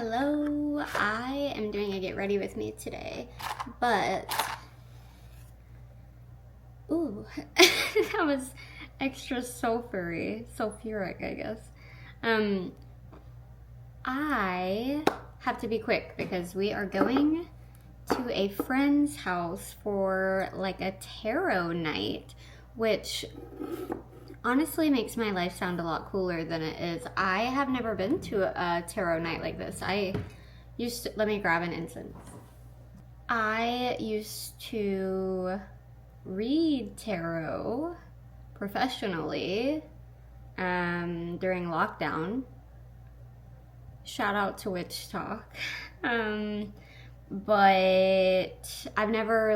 Hello, I am doing a get ready with me today, but, ooh, that was extra sulfuric, I guess. I have to be quick because we are going to a friend's house for like a tarot night, which honestly makes my life sound a lot cooler than it is. I have never been to a tarot night like this. Let me grab an incense. I used to read tarot professionally during lockdown. Shout out to Witch Talk. But I've never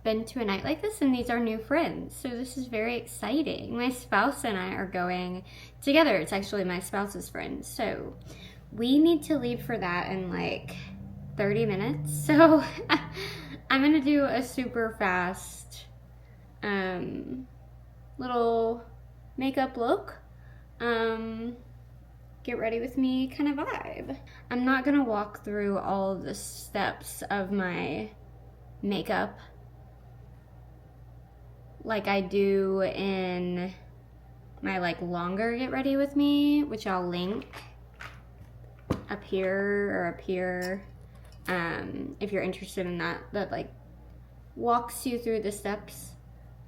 been to a night like this, and these are new friends, so this is very exciting. My spouse and I are going together. It's actually my spouse's friend, so we need to leave for that in 30 minutes. So I'm gonna do a super fast little makeup look, get ready with me kind of vibe. I'm not gonna walk through all of the steps of my makeup like I do in my longer get ready with me, which I'll link up here or up here, if you're interested in that walks you through the steps.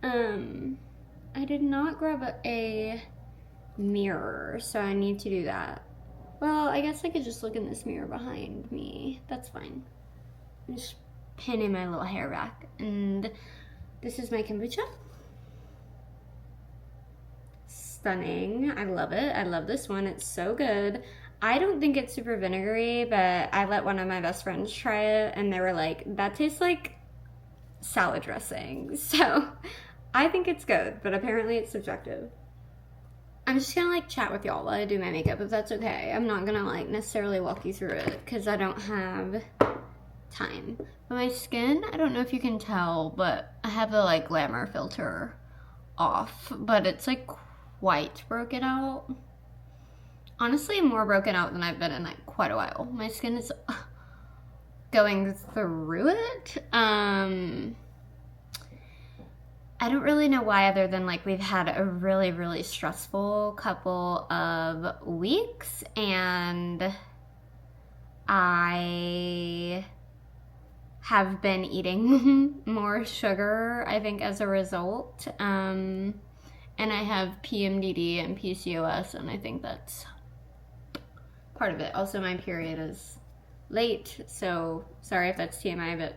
I did not grab a mirror, so I need to do that. Well, I guess I could just look in this mirror behind me. That's fine. I'm just pinning my little hair back. And this is my kombucha. Stunning. I love it. I love this one. It's so good. I don't think it's super vinegary, but I let one of my best friends try it, and they were like, that tastes like salad dressing. So I think it's good, but apparently it's subjective. I'm just gonna chat with y'all while I do my makeup, if that's okay. I'm not gonna necessarily walk you through it because I don't have time. But my skin, I don't know if you can tell, but I have the glamour filter off, but it's quite broken out. Honestly, more broken out than I've been in quite a while. My skin is going through it. I don't really know why, other than we've had a really, really stressful couple of weeks, and I have been eating more sugar, I think, as a result. And I have PMDD and PCOS, and I think that's part of it. Also, my period is late, so sorry if that's TMI, but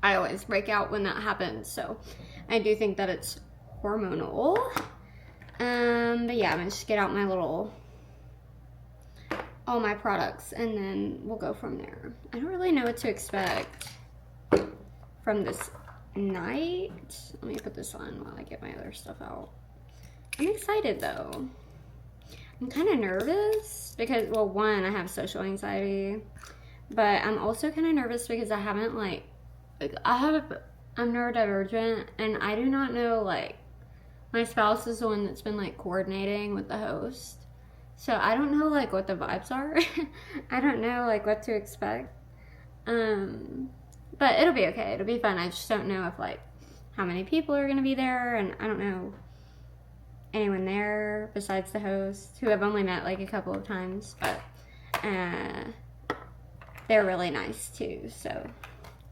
I always break out when that happens, so I do think that it's hormonal. But yeah, I'm gonna just get out all my products, and then we'll go from there. I don't really know what to expect from this night. Let me put this on while I get my other stuff out. I'm excited though. I'm kind of nervous because, well, one, I have social anxiety, but I'm also kind of nervous because I haven't I'm neurodivergent, and I do not know, my spouse is the one that's been coordinating with the host, so I don't know what the vibes are. I don't know what to expect, but it'll be okay, it'll be fun. I just don't know if how many people are gonna be there, and I don't know anyone there besides the host, who I've only met a couple of times, but they're really nice too, so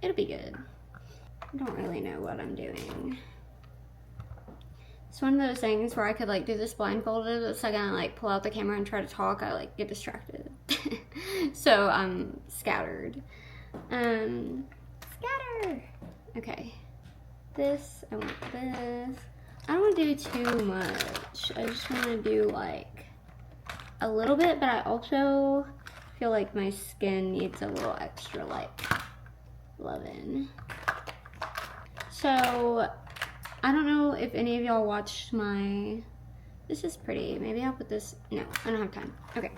it'll be good. I don't really know what I'm doing. It's one of those things where I could do this blindfolded. The second I pull out the camera and try to talk, I get distracted. So I'm scattered. Scatter! Okay. This, I want this. I don't want to do too much. I just want to do a little bit, but I also feel my skin needs a little extra loving. So I don't know if any of y'all watched my, this is pretty, maybe I'll put this, no, I don't have time. Okay.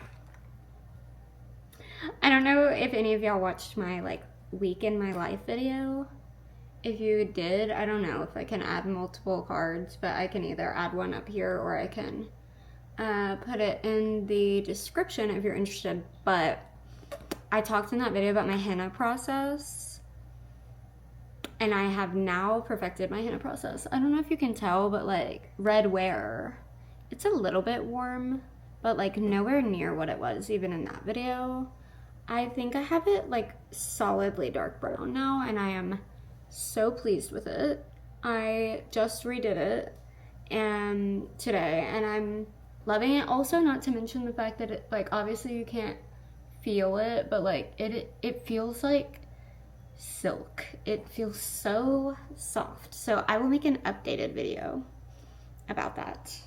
I don't know if any of y'all watched my week in my life video. If you did, I don't know if I can add multiple cards, but I can either add one up here or I can put it in the description if you're interested. But I talked in that video about my henna process, and I have now perfected my henna process. I don't know if you can tell, but like red wear, it's a little bit warm, but like nowhere near what it was even in that video. I think I have it like solidly dark brown now, and I am so pleased with it. I just redid it today, and I'm loving it. Also, not to mention the fact that it, like, obviously you can't feel it, but like it feels like silk. It feels so soft. So I will make an updated video about that.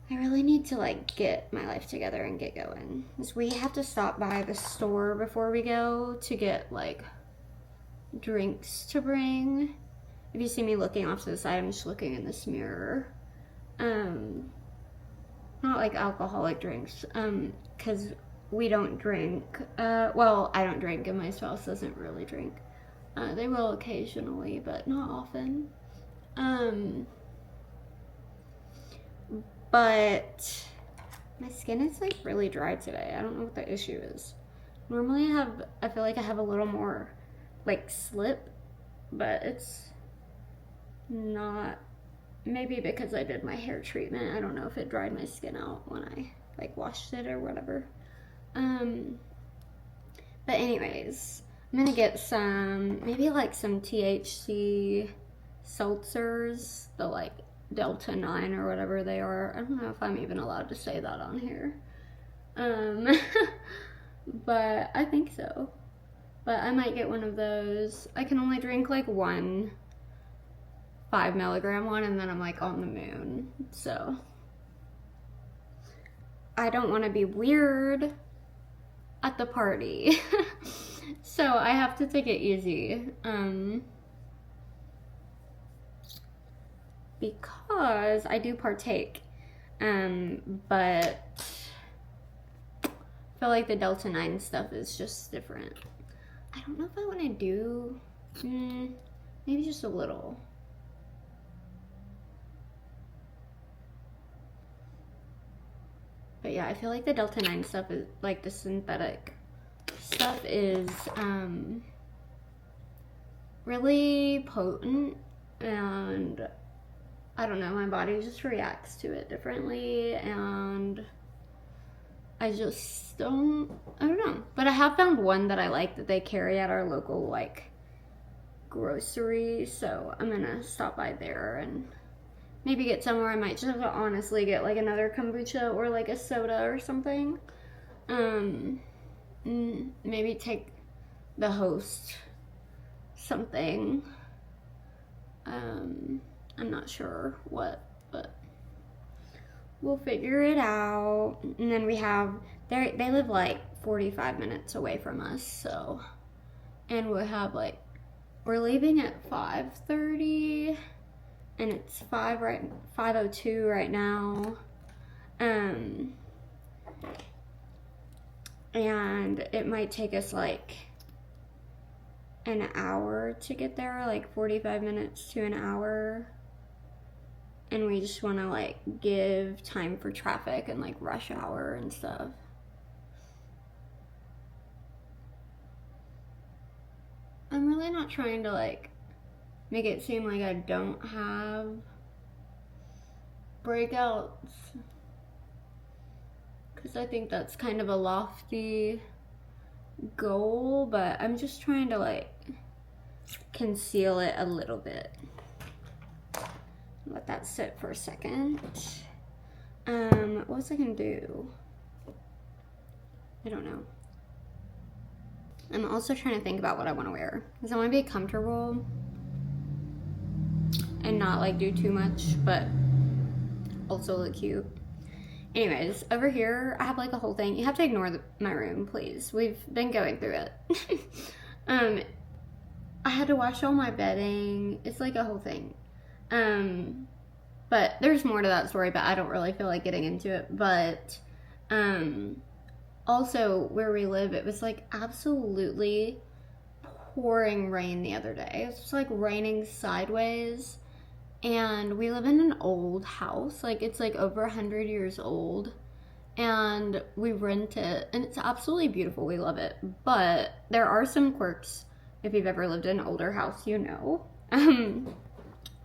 I really need to like get my life together and get going, because we have to stop by the store before we go to get like drinks to bring. If you see me looking off to the side, I'm just looking in this mirror. Not like alcoholic drinks, because we don't drink. Well, I don't drink and my spouse doesn't really drink. They will occasionally, but not often. But my skin is like really dry today. I don't know what the issue is. Normally I feel like I have a little more like slip, but it's not. Maybe because I did my hair treatment. I don't know if it dried my skin out when I like washed it or whatever. But anyways, I'm gonna get maybe like some THC seltzers, the like 𝓇𝒶𝓍 or whatever they are. I don't know if I'm even allowed to say that on here. But I think so. But I might get one of those. I can only drink like one 5 milligram one, and then I'm like on the moon. So I don't want to be weird at the party. So I have to take it easy. Because I do partake. But I feel like the 𝓇𝒶𝓍 stuff is just different. I don't know if I want to do, maybe just a little. But yeah, I feel like the 𝓇𝒶𝓍 stuff is, like the synthetic stuff is really potent, and I don't know, my body just reacts to it differently, and I just I don't know. But I have found one that I like that they carry at our local like grocery, so I'm gonna stop by there and maybe get somewhere. I might just honestly get like another kombucha or like a soda or something. Maybe take the host something. I'm not sure what, but we'll figure it out. And then we have, they live like 45 minutes away from us, so, and we'll have like, we're leaving at 5:30, and it's 5:02 right now. And it might take us like an hour to get there, like 45 minutes to an hour. And we just want to like give time for traffic and like rush hour and stuff. I'm really not trying to like make it seem like I don't have breakouts, because I think that's kind of a lofty goal, but I'm just trying to like conceal it a little bit. Let that sit for a second. What was I gonna do? I don't know. I'm also trying to think about what I want to wear, because I want to be comfortable and not like do too much, but also look cute. Anyways, over here I have like a whole thing. You have to ignore my room, please. We've been going through it. I had to wash all my bedding. It's like a whole thing. But there's more to that story, but I don't really feel like getting into it. But also where we live, it was like absolutely pouring rain the other day. It was just like raining sideways. And we live in an old house, like it's like over 100 years old, and we rent it, and it's absolutely beautiful. We love it, but there are some quirks. If you've ever lived in an older house, you know.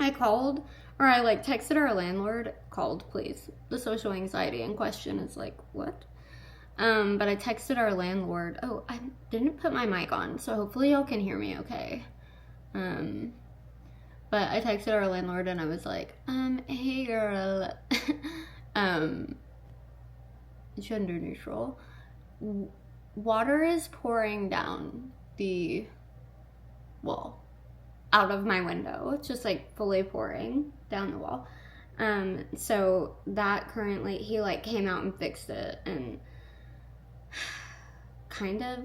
I called, or I like texted our landlord, called, please. The social anxiety in question is like, what? But I texted our landlord. Oh, I didn't put my mic on, so hopefully y'all can hear me okay. But I texted our landlord and I was like, hey girl, gender neutral. Water is pouring down the wall out of my window. It's just like fully pouring down the wall. So that currently, he like came out and fixed it, and kind of,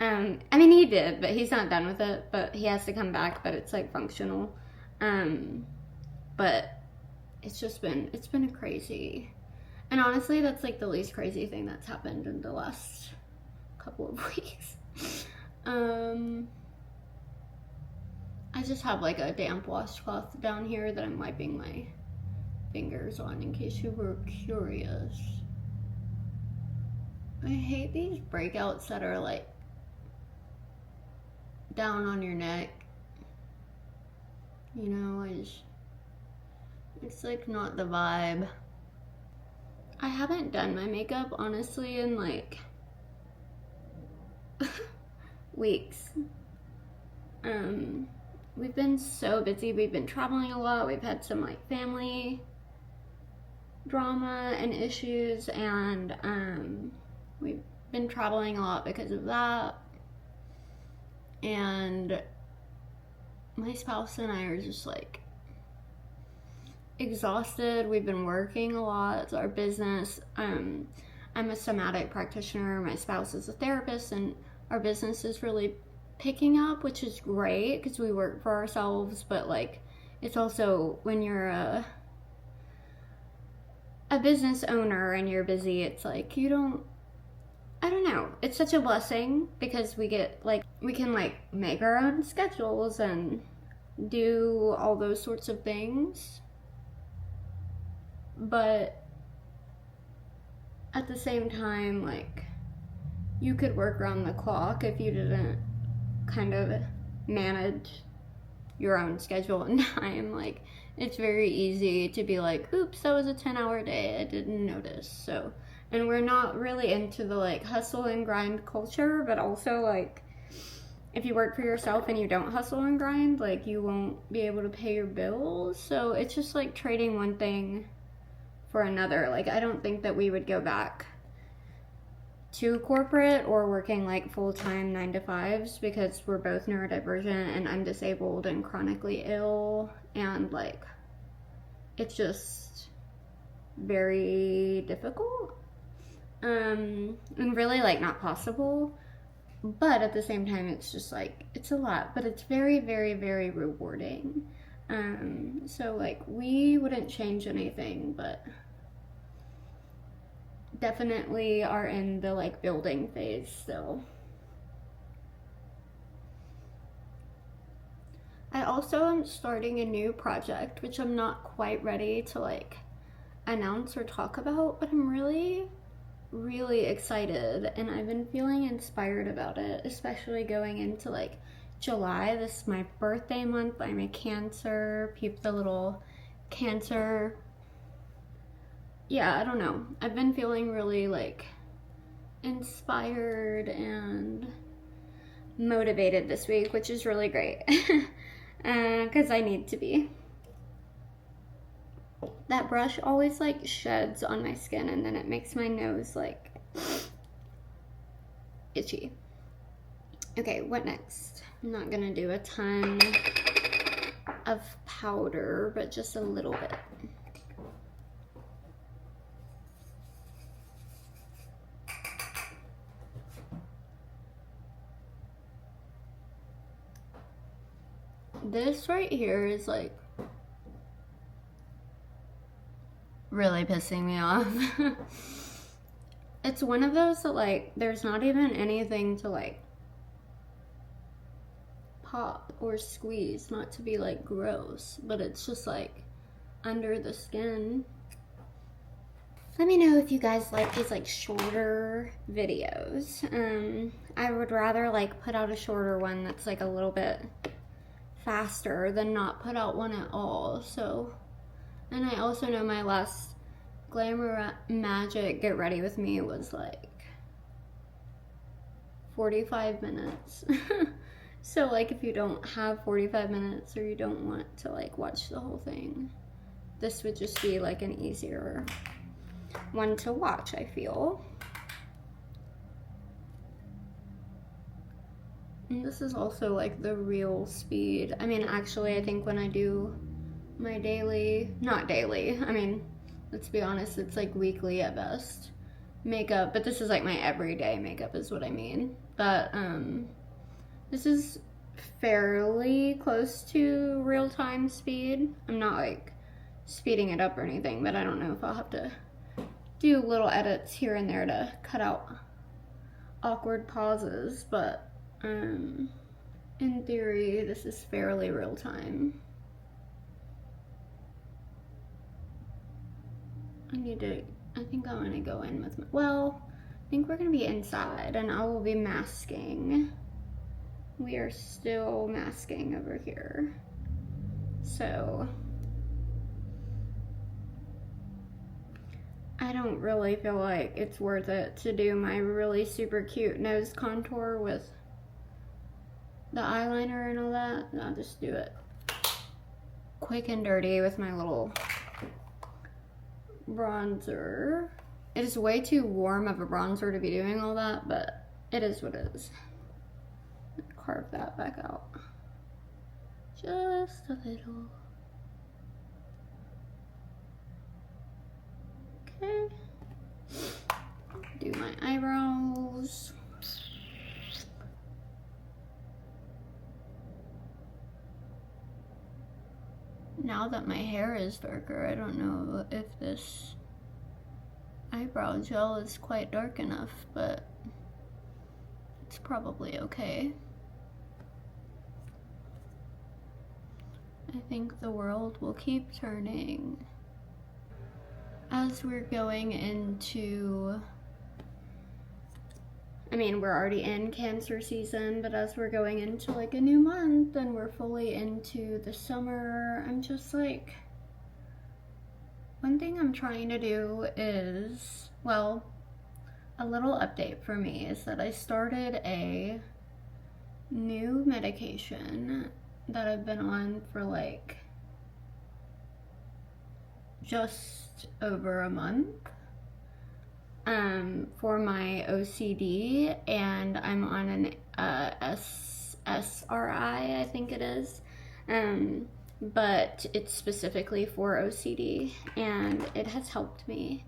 I mean, he did, but he's not done with it, but he has to come back, but it's like functional. But it's been a crazy, and honestly, that's like the least crazy thing that's happened in the last couple of weeks. I just have like a damp washcloth down here that I'm wiping my fingers on, in case you were curious. I hate these breakouts that are like down on your neck. You know, it's like not the vibe. I haven't done my makeup honestly in like weeks. We've been so busy. We've been traveling a lot. We've had some like family drama and issues, and we've been traveling a lot because of that. And my spouse and I are just like exhausted. We've been working a lot. It's our business. I'm a somatic practitioner. My spouse is a therapist, and our business is really picking up, which is great because we work for ourselves. But like, it's also when you're a business owner and you're busy, it's like I don't know, it's such a blessing because we get like, we can like make our own schedules and do all those sorts of things. But at the same time, like, you could work around the clock if you didn't kind of manage your own schedule and time. Like, it's very easy to be like, oops, that was a 10-hour day, I didn't notice. So, and we're not really into the like hustle and grind culture, but also like, if you work for yourself and you don't hustle and grind, like, you won't be able to pay your bills. So it's just like trading one thing for another. Like, I don't think that we would go back to corporate or working like full-time 9-to-5s because we're both neurodivergent and I'm disabled and chronically ill, and like, it's just very difficult, and really like not possible. But at the same time, it's just like, it's a lot, but it's very, very, very rewarding. So like, we wouldn't change anything, but definitely are in the like building phase still. I also am starting a new project, which I'm not quite ready to like announce or talk about, but I'm really, really excited, and I've been feeling inspired about it, especially going into like July. This is my birthday month. I'm a Cancer. Peep the little Cancer. Yeah, I don't know. I've been feeling really like inspired and motivated this week, which is really great because I need to be. That brush always like sheds on my skin, and then it makes my nose like itchy. Okay, what next? I'm not gonna do a ton of powder, but just a little bit. This right here is like really pissing me off. It's one of those that like, there's not even anything to like pop or squeeze, not to be like gross, but it's just like under the skin. Let me know if you guys like these like shorter videos. I would rather like put out a shorter one that's like a little bit faster than not put out one at all. So, and I also know my last Glamour Magic Get Ready With Me was like 45 minutes. So like if you don't have 45 minutes or you don't want to like watch the whole thing, this would just be like an easier one to watch, I feel. And this is also like the real speed. I mean, actually, I think when I do my daily, not daily, I mean, let's be honest, it's like weekly at best makeup, but this is like my everyday makeup is what I mean. But this is fairly close to real-time speed. I'm not like speeding it up or anything, but I don't know if I'll have to do little edits here and there to cut out awkward pauses, but in theory, this is fairly real time. I think I'm gonna go in with well, I think we're gonna be inside and I will be masking. We are still masking over here. So I don't really feel like it's worth it to do my really super cute nose contour with the eyeliner and all that. I'll just do it quick and dirty with my little bronzer. It is way too warm of a bronzer to be doing all that, but it is what it is. Carve that back out. Just a little. Okay. Do my eyebrows. Now that my hair is darker, I don't know if this eyebrow gel is quite dark enough, but it's probably okay. I think the world will keep turning. As we're going into, I mean, we're already in Cancer season, but as we're going into like a new month and we're fully into the summer, I'm just like, one thing I'm trying to do is, well, a little update for me is that I started a new medication that I've been on for like just over a month for my OCD, and I'm on an SSRI, I think it is, but it's specifically for OCD, and it has helped me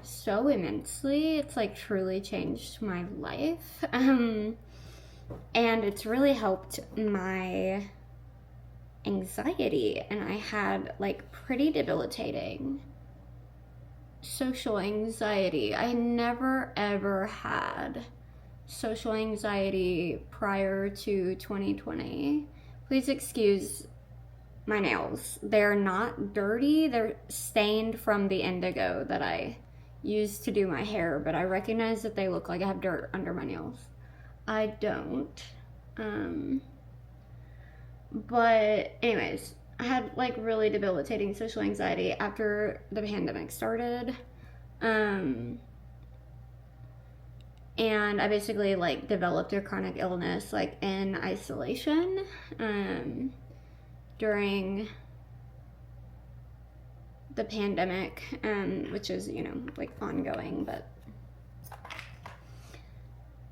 so immensely. It's like truly changed my life, and it's really helped my anxiety, and I had like pretty debilitating social anxiety. I never ever had social anxiety prior to 2020. Please excuse my nails. They're not dirty, they're stained from the indigo that I used to do my hair, but I recognize that they look like I have dirt under my nails. I don't. But anyways, I had like really debilitating social anxiety after the pandemic started. And I basically like developed a chronic illness like in isolation during the pandemic, which is, you know, like ongoing, but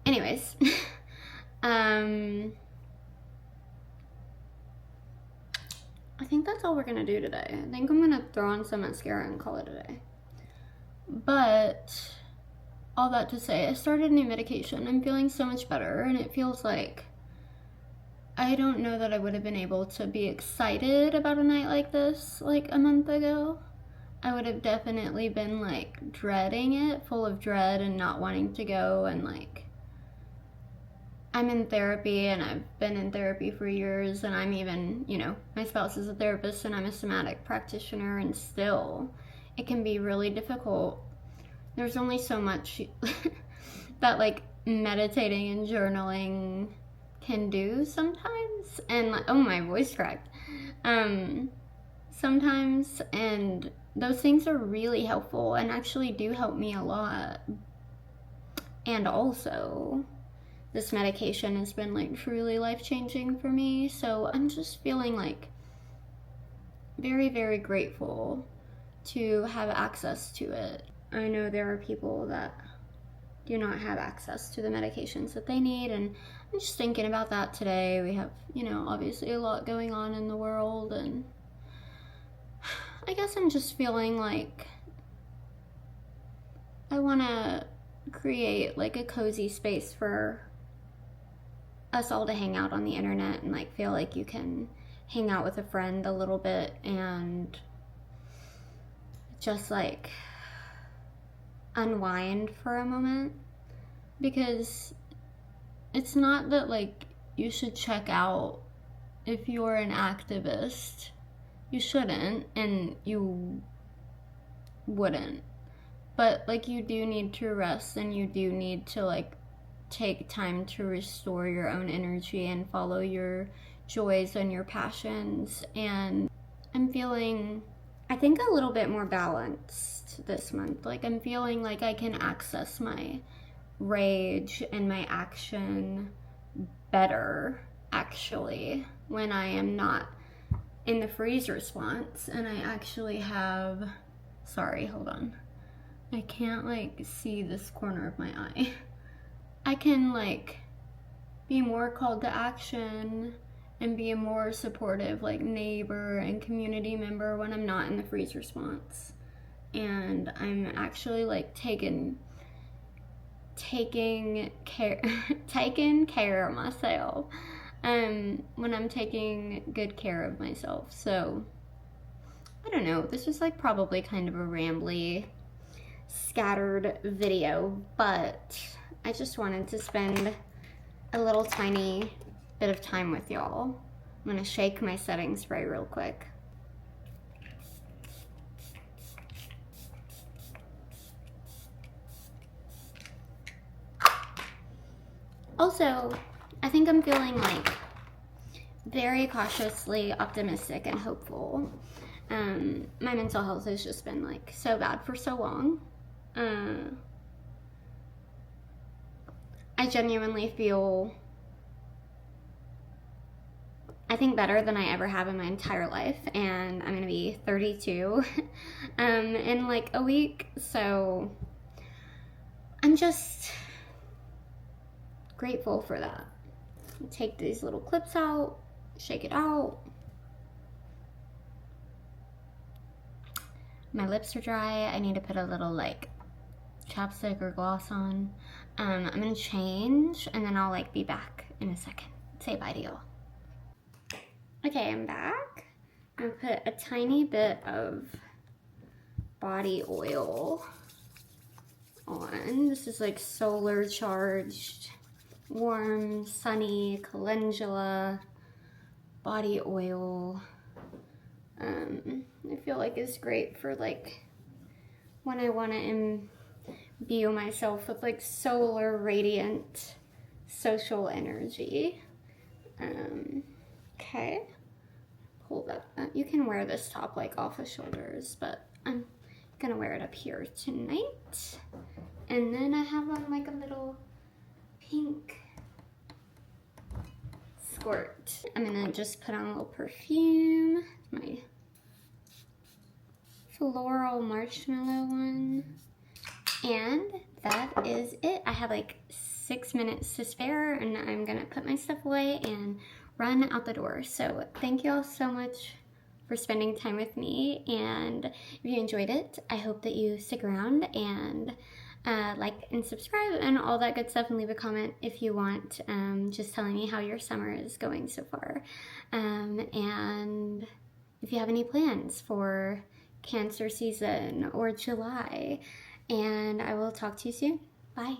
anyways. I think that's all we're gonna do today. I think I'm gonna throw on some mascara and call it a day. But all that to say, I started a new medication. I'm feeling so much better, and it feels like I don't know that I would have been able to be excited about a night like this like a month ago. I would have definitely been like dreading it, full of dread and not wanting to go, and like I'm in therapy, and I've been in therapy for years, and I'm even, you know, my spouse is a therapist and I'm a somatic practitioner, and still it can be really difficult. There's only so much that like meditating and journaling can do sometimes, and like, oh, my voice cracked. Sometimes, and those things are really helpful and actually do help me a lot. And also, this medication has been like truly life-changing for me, so I'm just feeling like very, very grateful to have access to it. I know there are people that do not have access to the medications that they need, and I'm just thinking about that today. We have, you know, obviously a lot going on in the world, and I guess I'm just feeling like I want to create like a cozy space for us all to hang out on the internet and like feel like you can hang out with a friend a little bit and just like unwind for a moment. Because it's not that like you should check out if you're an activist. You shouldn't, and you wouldn't. But like you do need to rest, and you do need to like take time to restore your own energy and follow your joys and your passions. And I'm feeling, I think, a little bit more balanced this month. Like I'm feeling like I can access my rage and my action better, actually, when I am not in the freeze response and I actually have, sorry, hold on, I can't like see this corner of my eye. I can like be more called to action and be a more supportive like neighbor and community member when I'm not in the freeze response. And I'm actually like taking care of myself when I'm taking good care of myself. So I don't know, this was like probably kind of a rambly, scattered video, but I just wanted to spend a little tiny bit of time with y'all. I'm gonna shake my setting spray real quick. Also, I think I'm feeling like very cautiously optimistic and hopeful. My mental health has just been like so bad for so long. I genuinely feel, I think, better than I ever have in my entire life, and I'm gonna be 32 in like a week, so I'm just grateful for that. Take these little clips out, shake it out. My lips are dry. I need to put a little like chapstick or gloss on. I'm gonna change and then I'll like be back in a second. Say bye to y'all. Okay, I'm back. I'm gonna put a tiny bit of body oil on. This is like solar charged, warm, sunny calendula body oil. I feel like it's great for like when I want to imbue myself with like solar radiant social energy. Okay, pull that up. You can wear this top like off the shoulders, but I'm gonna wear it up here tonight. And then I have on like a little pink squirt. I'm gonna just put on a little perfume, my floral marshmallow one, and that is it. I have like 6 minutes to spare, and I'm gonna put my stuff away and run out the door. So thank you all so much for spending time with me, and if you enjoyed it, I hope that you stick around and like and subscribe and all that good stuff, and leave a comment if you want, just telling me how your summer is going so far, and if you have any plans for Cancer season or July, and I will talk to you soon. Bye.